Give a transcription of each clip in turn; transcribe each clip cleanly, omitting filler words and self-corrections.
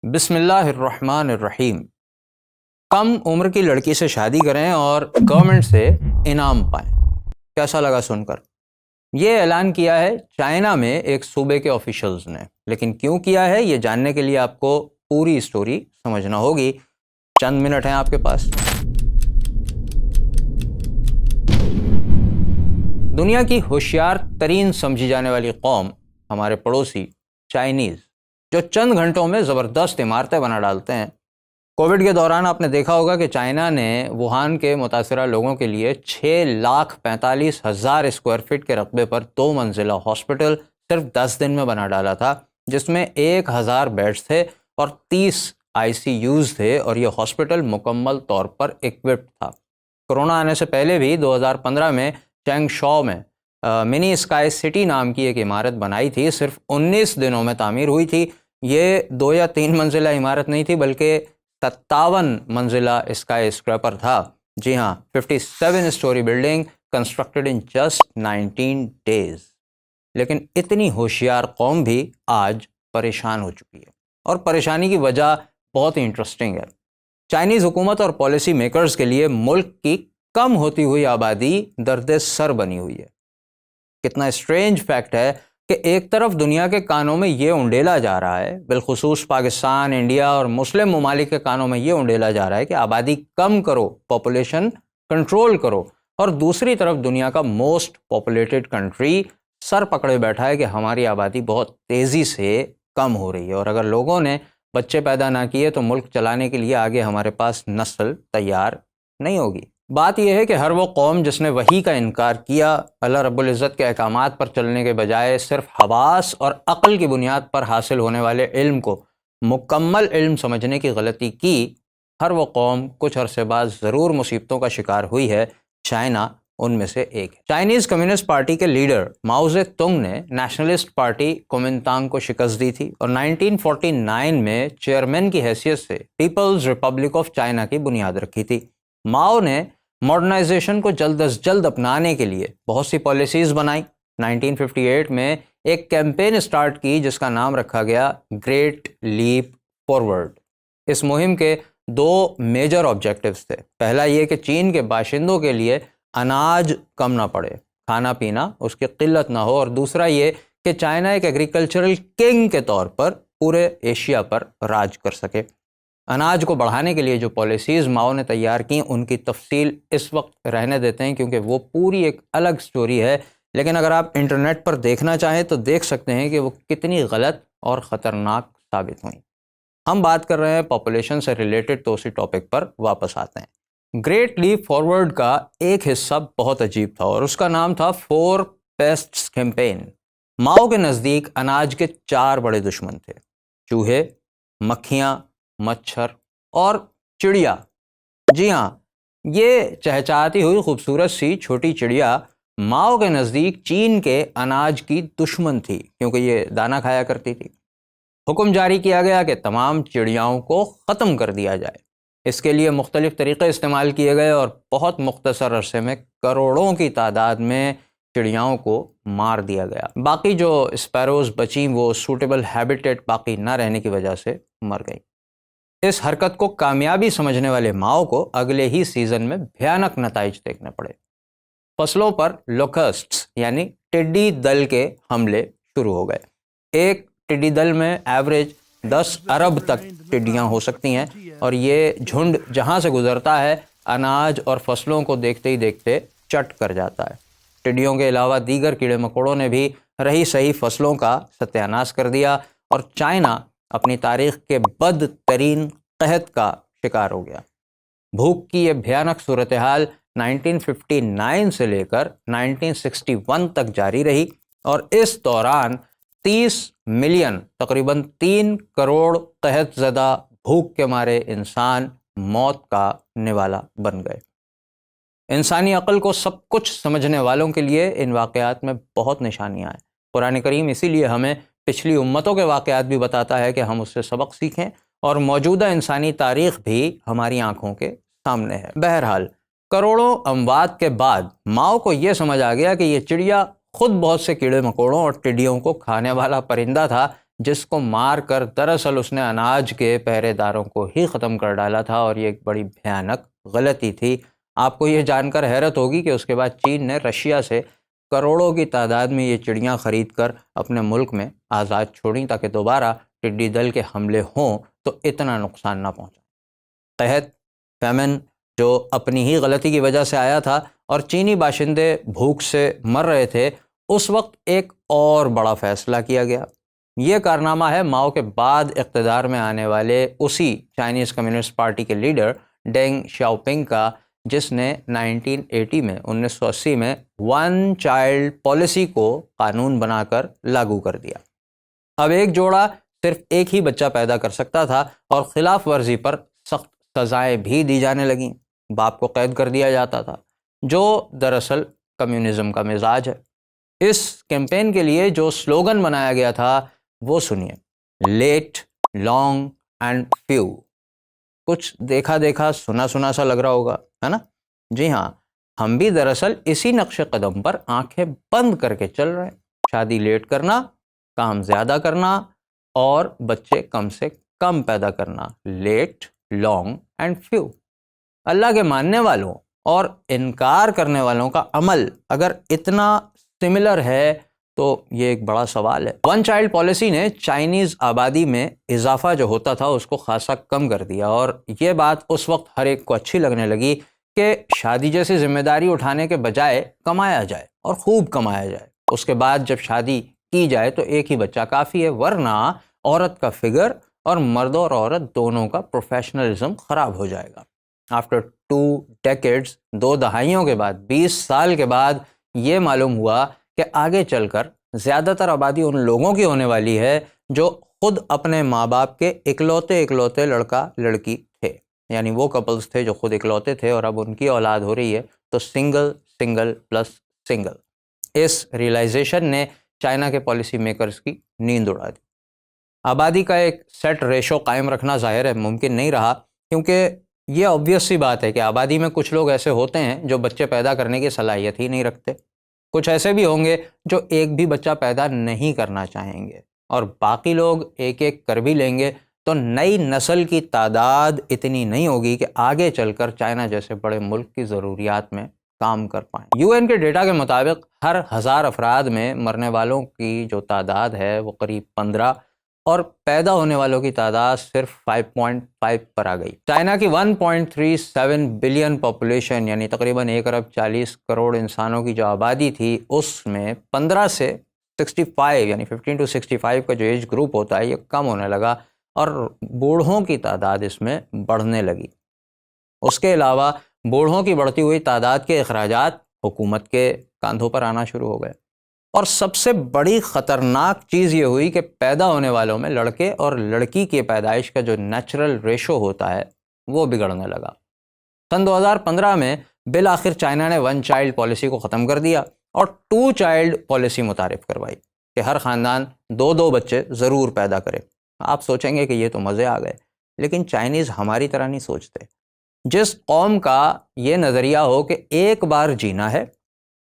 بسم اللہ الرحمن الرحیم۔ کم عمر کی لڑکی سے شادی کریں اور گورنمنٹ سے انعام پائیں۔ کیسا لگا سن کر؟ یہ اعلان کیا ہے چائنا میں ایک صوبے کے آفیشلز نے، لیکن کیوں کیا ہے یہ جاننے کے لیے آپ کو پوری سٹوری سمجھنا ہوگی۔ چند منٹ ہیں آپ کے پاس۔ دنیا کی ہوشیار ترین سمجھی جانے والی قوم ہمارے پڑوسی چائنیز، جو چند گھنٹوں میں زبردست عمارتیں بنا ڈالتے ہیں۔ کووڈ کے دوران آپ نے دیکھا ہوگا کہ چائنا نے ووہان کے متاثرہ لوگوں کے لیے 6,45,000 اسکوائر فٹ کے رقبے پر 2 منزلہ ہاسپٹل صرف 10 دن میں بنا ڈالا تھا، جس میں 1,000 بیڈز تھے اور 30 ICUs تھے، اور یہ ہاسپٹل مکمل طور پر ایکوپڈ تھا۔ کرونا آنے سے پہلے بھی 2015 میں چینگ شاؤ میں منی اسکائی سٹی نام کی ایک عمارت بنائی تھی، صرف 19 دنوں میں تعمیر ہوئی تھی۔ یہ 2 یا 3 منزلہ عمارت نہیں تھی، بلکہ 57 منزلہ اسکائی اسکریپر تھا۔ جی ہاں، 57 story building constructed in just 19 days۔ لیکن اتنی ہوشیار قوم بھی آج پریشان ہو چکی ہے، اور پریشانی کی وجہ بہت ہی انٹرسٹنگ ہے۔ چائنیز حکومت اور پالیسی میکرز کے لیے ملک کی کم ہوتی ہوئی آبادی درد سر بنی ہوئی ہے۔ کتنا اسٹرینج فیکٹ ہے کہ ایک طرف دنیا کے کانوں میں یہ انڈیلا جا رہا ہے، بالخصوص پاکستان، انڈیا اور مسلم ممالک کے کانوں میں یہ انڈیلا جا رہا ہے کہ آبادی کم کرو، پاپولیشن کنٹرول کرو، اور دوسری طرف دنیا کا موسٹ پاپولیٹڈ کنٹری سر پکڑے بیٹھا ہے کہ ہماری آبادی بہت تیزی سے کم ہو رہی ہے، اور اگر لوگوں نے بچے پیدا نہ کیے تو ملک چلانے کے لیے آگے ہمارے پاس نسل تیار نہیں ہوگی۔ بات یہ ہے کہ ہر وہ قوم جس نے وحی کا انکار کیا، اللہ رب العزت کے احکامات پر چلنے کے بجائے صرف حواس اور عقل کی بنیاد پر حاصل ہونے والے علم کو مکمل علم سمجھنے کی غلطی کی، ہر وہ قوم کچھ عرصے بعد ضرور مصیبتوں کا شکار ہوئی ہے۔ چائنا ان میں سے ایک ہے۔ چائنیز کمیونسٹ پارٹی کے لیڈر ماؤ زے تونگ نے نیشنلسٹ پارٹی کومنتانگ کو شکست دی تھی، اور 1949 میں چیئرمین کی حیثیت سے پیپلز ریپبلک آف چائنا کی بنیاد رکھی تھی۔ ماؤ نے ماڈرنائزیشن کو جلد از جلد اپنانے کے لیے بہت سی پالیسیز بنائیں۔ 1958 میں ایک کیمپین اسٹارٹ کی جس کا نام رکھا گیا گریٹ لیپ فارورڈ۔ اس مہم کے 2 میجر آبجیکٹیوز تھے۔ پہلا یہ کہ چین کے باشندوں کے لیے اناج کم نہ پڑے، کھانا پینا اس کی قلت نہ ہو، اور دوسرا یہ کہ چائنا ایک ایگریکلچرل کنگ کے طور پر پورے ایشیا پر راج کر سکے۔ اناج کو بڑھانے کے لیے جو پالیسیز ماؤ نے تیار کیں ان کی تفصیل اس وقت رہنے دیتے ہیں، کیونکہ وہ پوری ایک الگ سٹوری ہے، لیکن اگر آپ انٹرنیٹ پر دیکھنا چاہیں تو دیکھ سکتے ہیں کہ وہ کتنی غلط اور خطرناک ثابت ہوئیں۔ ہم بات کر رہے ہیں پاپولیشن سے ریلیٹڈ، تو اسی ٹاپک پر واپس آتے ہیں۔ گریٹ لیپ فارورڈ کا ایک حصہ بہت عجیب تھا، اور اس کا نام تھا 4 پیسٹس کیمپین۔ ماؤ کے نزدیک اناج کے 4 بڑے دشمن تھے: چوہے، مکھیاں، مچھر اور چڑیا۔ جی ہاں، یہ چہچہاتی ہوئی خوبصورت سی چھوٹی چڑیا ماؤ کے نزدیک چین کے اناج کی دشمن تھی، کیونکہ یہ دانہ کھایا کرتی تھی۔ حکم جاری کیا گیا کہ تمام چڑیاؤں کو ختم کر دیا جائے۔ اس کے لیے مختلف طریقے استعمال کیے گئے، اور بہت مختصر عرصے میں کروڑوں کی تعداد میں چڑیاؤں کو مار دیا گیا۔ باقی جو اسپیروز بچیں وہ سوٹیبل ہیبیٹیٹ باقی نہ رہنے کی وجہ سے مر گئیں۔ اس حرکت کو کامیابی سمجھنے والے ماؤ کو اگلے ہی سیزن میں بھیانک نتائج دیکھنے پڑے۔ فصلوں پر لوکسٹس یعنی ٹڈی دل کے حملے شروع ہو گئے۔ ایک ٹڈی دل میں ایوریج 10 ارب تک ٹڈیاں ہو سکتی ہیں، اور یہ جھنڈ جہاں سے گزرتا ہے اناج اور فصلوں کو دیکھتے ہی دیکھتے چٹ کر جاتا ہے۔ ٹڈیوں کے علاوہ دیگر کیڑے مکوڑوں نے بھی رہی صحیح فصلوں کا ستیہ ناش کر دیا، اور چائنا اپنی تاریخ کے بدترین قحط کا شکار ہو گیا۔ بھوک کی یہ بھیانک صورتحال 1959 سے لے کر 1961 تک جاری رہی، اور اس دوران 30 ملین، تقریباً 3 کروڑ قحط زدہ بھوک کے مارے انسان موت کا نوالا بن گئے۔ انسانی عقل کو سب کچھ سمجھنے والوں کے لیے ان واقعات میں بہت نشانیاں ہیں۔ قرآن کریم اسی لیے ہمیں پچھلی امتوں کے واقعات بھی بتاتا ہے کہ ہم اس سے سبق سیکھیں، اور موجودہ انسانی تاریخ بھی ہماری آنکھوں کے سامنے ہے۔ بہرحال کروڑوں اموات کے بعد ماؤ کو یہ سمجھ آ گیا کہ یہ چڑیا خود بہت سے کیڑے مکوڑوں اور ٹڈیوں کو کھانے والا پرندہ تھا، جس کو مار کر دراصل اس نے اناج کے پہرے داروں کو ہی ختم کر ڈالا تھا، اور یہ ایک بڑی بھیانک غلطی تھی۔ آپ کو یہ جان کر حیرت ہوگی کہ اس کے بعد چین نے رشیا سے کروڑوں کی تعداد میں یہ چڑیاں خرید کر اپنے ملک میں آزاد چھوڑیں تاکہ دوبارہ ٹڈی دل کے حملے ہوں تو اتنا نقصان نہ پہنچے۔ قحط، فیمن جو اپنی ہی غلطی کی وجہ سے آیا تھا اور چینی باشندے بھوک سے مر رہے تھے، اس وقت ایک اور بڑا فیصلہ کیا گیا۔ یہ کارنامہ ہے ماؤ کے بعد اقتدار میں آنے والے اسی چائنیز کمیونسٹ پارٹی کے لیڈر ڈینگ شیاؤپنگ کا، جس نے 1980 میں ون چائلڈ پالیسی کو قانون بنا کر لاگو کر دیا۔ اب ایک جوڑا صرف ایک ہی بچہ پیدا کر سکتا تھا اور خلاف ورزی پر سخت سزائیں بھی دی جانے لگیں۔ باپ کو قید کر دیا جاتا تھا، جو دراصل کمیونزم کا مزاج ہے۔ اس کیمپین کے لیے جو سلوگن بنایا گیا تھا وہ سنیے: لیٹ، لانگ اینڈ فیو۔ کچھ دیکھا دیکھا سنا سنا سا لگ رہا ہوگا، ہے نا؟ جی ہاں، ہم بھی دراصل اسی نقش قدم پر آنکھیں بند کر کے چل رہے ہیں۔ شادی لیٹ کرنا، کام زیادہ کرنا اور بچے کم سے کم پیدا کرنا، لیٹ، لانگ اینڈ فیو۔ اللہ کے ماننے والوں اور انکار کرنے والوں کا عمل اگر اتنا سملر ہے تو یہ ایک بڑا سوال ہے۔ ون چائلڈ پالیسی نے چائنیز آبادی میں اضافہ جو ہوتا تھا اس کو خاصا کم کر دیا، اور یہ بات اس وقت ہر ایک کو اچھی لگنے لگی کہ شادی جیسی ذمہ داری اٹھانے کے بجائے کمایا جائے اور خوب کمایا جائے۔ اس کے بعد جب شادی کی جائے تو ایک ہی بچہ کافی ہے، ورنہ عورت کا فگر اور مرد اور عورت دونوں کا پروفیشنلزم خراب ہو جائے گا۔ آفٹر 2 decades، 2 دہائیوں کے بعد، 20 سال کے بعد یہ معلوم ہوا کہ آگے چل کر زیادہ تر آبادی ان لوگوں کی ہونے والی ہے جو خود اپنے ماں باپ کے اکلوتے لڑکا لڑکی تھے، یعنی وہ کپلز تھے جو خود اکلوتے تھے اور اب ان کی اولاد ہو رہی ہے تو سنگل پلس سنگل۔ اس ریئلائزیشن نے چائنا کے پالیسی میکرز کی نیند اڑا دی۔ آبادی کا ایک سیٹ ریشو قائم رکھنا ظاہر ہے ممکن نہیں رہا، کیونکہ یہ obvious سی بات ہے کہ آبادی میں کچھ لوگ ایسے ہوتے ہیں جو بچے پیدا کرنے کی صلاحیت ہی نہیں رکھتے، کچھ ایسے بھی ہوں گے جو ایک بھی بچہ پیدا نہیں کرنا چاہیں گے، اور باقی لوگ ایک ایک کر بھی لیں گے تو نئی نسل کی تعداد اتنی نہیں ہوگی کہ آگے چل کر چائنا جیسے بڑے ملک کی ضروریات میں کام کر پائیں۔ UN کے ڈیٹا کے مطابق ہر 1000 افراد میں مرنے والوں کی جو تعداد ہے وہ قریب 15، اور پیدا ہونے والوں کی تعداد صرف 5.5 پر آ گئی۔ چائنا کی 1.37 بلین پاپولیشن، یعنی تقریباً 1 ارب 40 کروڑ انسانوں کی جو آبادی تھی، اس میں 15 سے 65 یعنی 15 to 65 کا جو ایج گروپ ہوتا ہے یہ کم ہونے لگا، اور بوڑھوں کی تعداد اس میں بڑھنے لگی۔ اس کے علاوہ بوڑھوں کی بڑھتی ہوئی تعداد کے اخراجات حکومت کے کاندھوں پر آنا شروع ہو گئے، اور سب سے بڑی خطرناک چیز یہ ہوئی کہ پیدا ہونے والوں میں لڑکے اور لڑکی کی پیدائش کا جو نیچرل ریشو ہوتا ہے وہ بگڑنے لگا۔ سن 2015 میں بالآخر چائنا نے 1 چائلڈ پالیسی کو ختم کر دیا اور 2 چائلڈ پالیسی متعارف کروائی کہ ہر خاندان 2 بچے ضرور پیدا کرے۔ آپ سوچیں گے کہ یہ تو مزے آ گئے، لیکن چائنیز ہماری طرح نہیں سوچتے۔ جس قوم کا یہ نظریہ ہو کہ ایک بار جینا ہے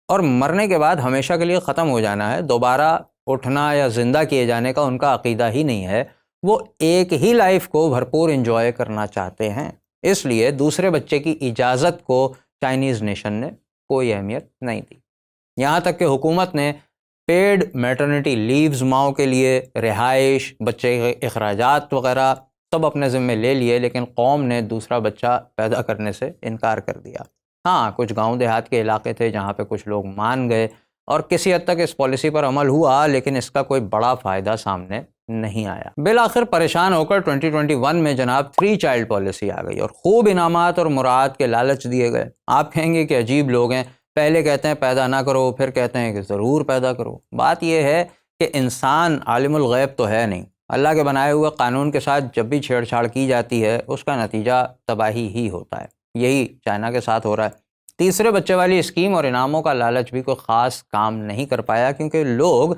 اور مرنے کے بعد ہمیشہ کے لیے ختم ہو جانا ہے، دوبارہ اٹھنا یا زندہ کیے جانے کا ان کا عقیدہ ہی نہیں ہے، وہ ایک ہی لائف کو بھرپور انجوائے کرنا چاہتے ہیں۔ اس لیے دوسرے بچے کی اجازت کو چائنیز نیشن نے کوئی اہمیت نہیں دی، یہاں تک کہ حکومت نے پیڈ میٹرنٹی لیوز ماؤں کے لیے، رہائش، بچے کے اخراجات وغیرہ سب اپنے ذمے لے لیے، لیکن قوم نے دوسرا بچہ پیدا کرنے سے انکار کر دیا۔ ہاں، کچھ گاؤں دیہات کے علاقے تھے جہاں پہ کچھ لوگ مان گئے اور کسی حد تک اس پالیسی پر عمل ہوا، لیکن اس کا کوئی بڑا فائدہ سامنے نہیں آیا۔ بالآخر پریشان ہو کر 2021 میں جناب 3 چائلڈ پالیسی آ گئی اور خوب انعامات اور مراعات کے لالچ دیے گئے۔ آپ کہیں گے کہ عجیب لوگ ہیں، پہلے کہتے ہیں پیدا نہ کرو، پھر کہتے ہیں کہ ضرور پیدا کرو۔ بات یہ ہے کہ انسان عالم الغیب تو ہے نہیں، اللہ کے بنائے ہوئے قانون کے ساتھ جب بھی چھیڑ چھاڑ کی جاتی ہے اس کا نتیجہ تباہی ہی ہوتا ہے۔ یہی چائنا کے ساتھ ہو رہا ہے۔ تیسرے بچے والی اسکیم اور انعاموں کا لالچ بھی کوئی خاص کام نہیں کر پایا، کیونکہ لوگ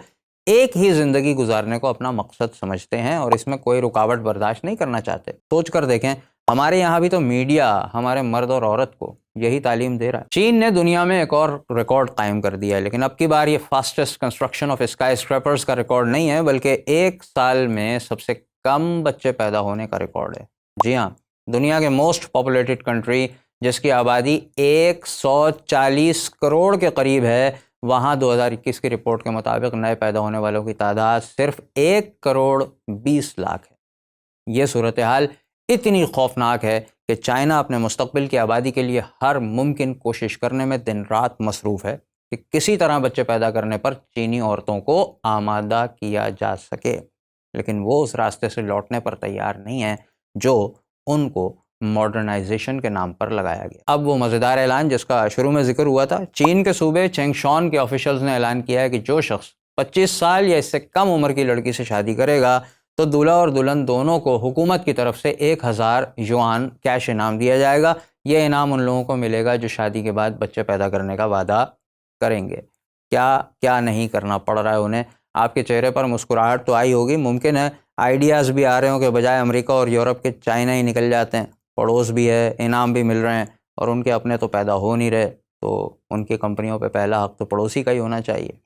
ایک ہی زندگی گزارنے کو اپنا مقصد سمجھتے ہیں اور اس میں کوئی رکاوٹ برداشت نہیں کرنا چاہتے۔ سوچ کر دیکھیں، ہمارے یہاں بھی تو میڈیا ہمارے مرد اور عورت کو یہی تعلیم دے رہا ہے۔ چین نے دنیا میں ایک اور ریکارڈ قائم کر دیا ہے، لیکن اب کی بار یہ fastest construction of sky scrapers کا ریکارڈ نہیں ہے، بلکہ ایک سال میں سب سے کم بچے پیدا ہونے کا ریکارڈ ہے۔ جی ہاں، دنیا کے موسٹ پاپولیٹڈ کنٹری جس کی آبادی 140 کروڑ کے قریب ہے، وہاں 2021 کی رپورٹ کے مطابق نئے پیدا ہونے والوں کی تعداد صرف 1,20,00,000 ہے۔ یہ صورتحال اتنی خوفناک ہے کہ چائنا اپنے مستقبل کی آبادی کے لیے ہر ممکن کوشش کرنے میں دن رات مصروف ہے کہ کسی طرح بچے پیدا کرنے پر چینی عورتوں کو آمادہ کیا جا سکے، لیکن وہ اس راستے سے لوٹنے پر تیار نہیں ہیں جو ان کو ماڈرنائزیشن کے نام پر لگایا گیا۔ اب وہ مزیدار اعلان جس کا شروع میں ذکر ہوا تھا، چین کے صوبے چینگشان کے آفیشلز نے اعلان کیا ہے کہ جو شخص 25 سال یا اس سے کم عمر کی لڑکی سے شادی کرے گا تو دولہا اور دلہن دونوں کو حکومت کی طرف سے 1,000 یوان کیش انعام دیا جائے گا۔ یہ انعام ان لوگوں کو ملے گا جو شادی کے بعد بچے پیدا کرنے کا وعدہ کریں گے۔ کیا نہیں کرنا پڑ رہا ہے انہیں۔ آپ کے چہرے پر مسکراہٹ تو آئی ہوگی، ممکن ہے آئیڈیاز بھی آ رہے ہوں کہ بجائے امریکہ اور یورپ کے چائنا ہی نکل جاتے ہیں، پڑوس بھی ہے، انعام بھی مل رہے ہیں اور ان کے اپنے تو پیدا ہو نہیں رہے، تو ان کی کمپنیوں پہ پہلا حق تو پڑوسی کا ہی ہونا چاہیے۔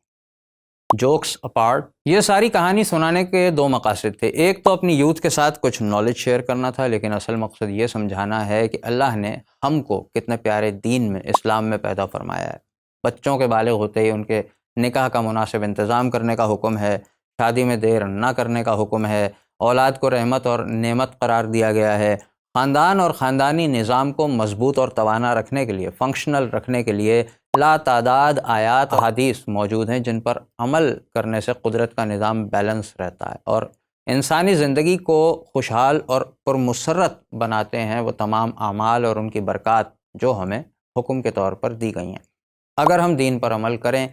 جوکس اپارٹ، یہ ساری کہانی سنانے کے دو مقاصد تھے۔ ایک تو اپنی یوتھ کے ساتھ کچھ نالج شیئر کرنا تھا، لیکن اصل مقصد یہ سمجھانا ہے کہ اللہ نے ہم کو کتنے پیارے دین میں، اسلام میں پیدا فرمایا ہے۔ بچوں کے بالغ ہوتے ہی ان کے نکاح کا مناسب انتظام کرنے کا حکم ہے، شادی میں دیر نہ کرنے کا حکم ہے، اولاد کو رحمت اور نعمت قرار دیا گیا ہے۔ خاندان اور خاندانی نظام کو مضبوط اور توانا رکھنے کے لیے، فنکشنل رکھنے کے لیے لا تعداد آیات اور حدیث موجود ہیں جن پر عمل کرنے سے قدرت کا نظام بیلنس رہتا ہے اور انسانی زندگی کو خوشحال اور پرمسرت بناتے ہیں وہ تمام اعمال اور ان کی برکات جو ہمیں حکم کے طور پر دی گئی ہیں۔ اگر ہم دین پر عمل کریں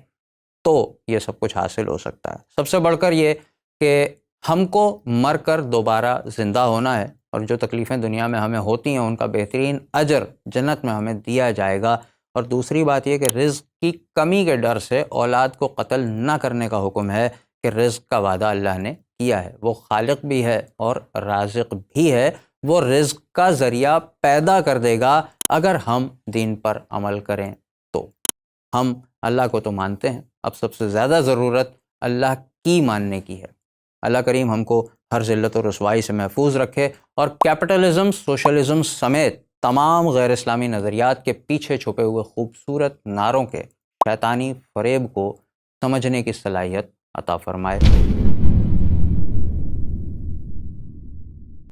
تو یہ سب کچھ حاصل ہو سکتا ہے۔ سب سے بڑھ کر یہ کہ ہم کو مر کر دوبارہ زندہ ہونا ہے اور جو تکلیفیں دنیا میں ہمیں ہوتی ہیں ان کا بہترین اجر جنت میں ہمیں دیا جائے گا۔ اور دوسری بات یہ کہ رزق کی کمی کے ڈر سے اولاد کو قتل نہ کرنے کا حکم ہے کہ رزق کا وعدہ اللہ نے کیا ہے، وہ خالق بھی ہے اور رازق بھی ہے، وہ رزق کا ذریعہ پیدا کر دے گا اگر ہم دین پر عمل کریں تو۔ ہم اللہ کو تو مانتے ہیں، اب سب سے زیادہ ضرورت اللہ کی ماننے کی ہے۔ اللہ کریم ہم کو ہر ذلت و رسوائی سے محفوظ رکھے اور کیپٹلزم، سوشلزم سمیت تمام غیر اسلامی نظریات کے پیچھے چھپے ہوئے خوبصورت نعروں کے شیطانی فریب کو سمجھنے کی صلاحیت عطا فرمائے۔